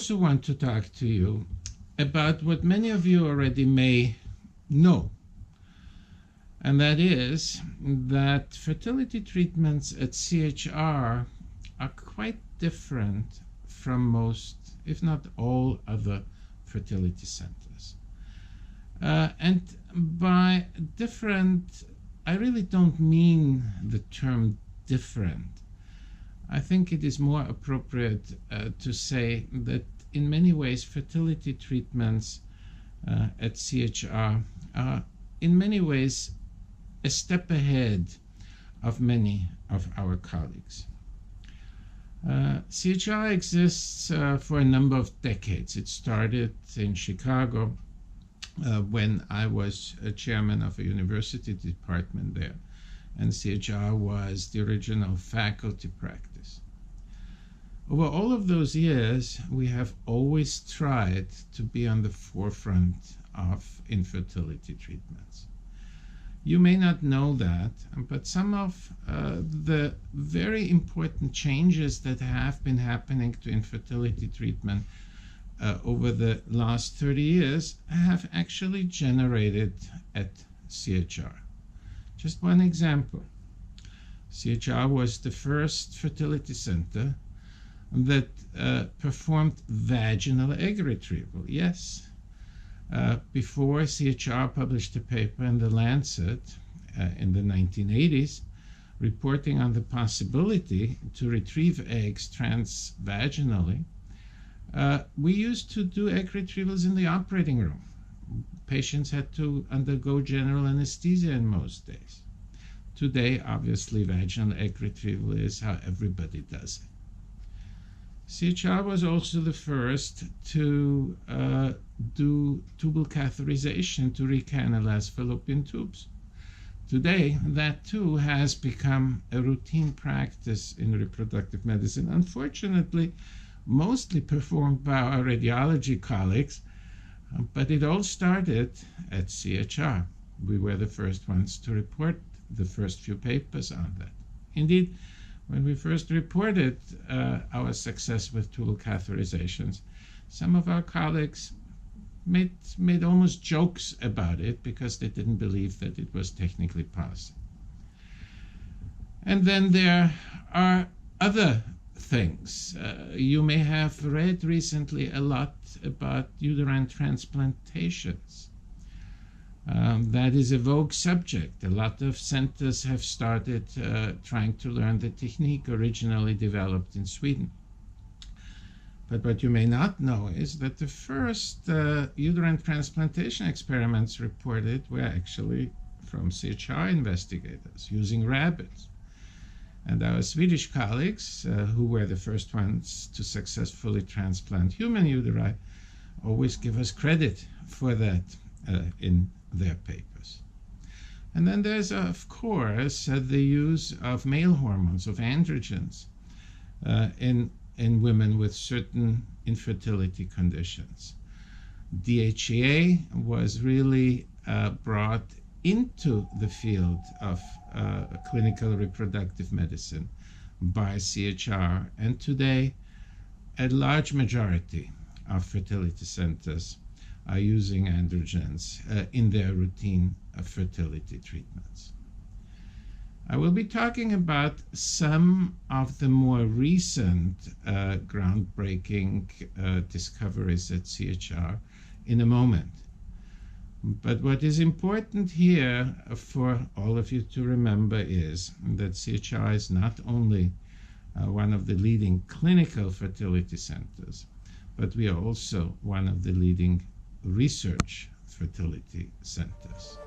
also want to talk to you about what many of you already may know, and that is that fertility treatments at CHR are quite different from most, if not all, other fertility centers. And by different, I really don't mean the term different. I think it is more appropriate to say that in many ways fertility treatments at CHR are in many ways a step ahead of many of our colleagues. CHR exists for a number of decades. It started in Chicago when I was a chairman of a university department there, and CHR was the original faculty practice. Over all of those years, we have always tried to be on the forefront of infertility treatments. You may not know that, but some of the very important changes that have been happening to infertility treatment over the last 30 years have actually generated at CHR. Just one example. CHR was the first fertility center that performed vaginal egg retrieval. Yes. Before CHR published a paper in the Lancet in the 1980s reporting on the possibility to retrieve eggs transvaginally, we used to do egg retrievals in the operating room. Patients had to undergo general anesthesia in most days. Today, obviously, vaginal egg retrieval is how everybody does it. CHR was also the first to do tubal catheterization to recanalize fallopian tubes. Today, that too has become a routine practice in reproductive medicine, unfortunately, mostly performed by our radiology colleagues, but it all started at CHR. We were the first ones to report the first few papers on that. Indeed, when we first reported our success with tubal catheterizations, some of our colleagues made almost jokes about it because they didn't believe that it was technically possible. And then there are other things. You may have read recently a lot about uterine transplantations. That is a vogue subject. A lot of centers have started trying to learn the technique originally developed in Sweden. But what you may not know is that the first uterine transplantation experiments reported were actually from CHR investigators using rabbits. And our Swedish colleagues, who were the first ones to successfully transplant human uteri, always give us credit for that in their papers. And then there's, of course, the use of male hormones, of androgens, in women with certain infertility conditions. DHEA was really brought into the field of clinical reproductive medicine by CHR, and today a large majority of fertility centers are using androgens in their routine fertility treatments. I will be talking about some of the more recent groundbreaking discoveries at CHR in a moment. But what is important here for all of you to remember is that CHR is not only one of the leading clinical fertility centers, but we are also one of the leading research fertility centers.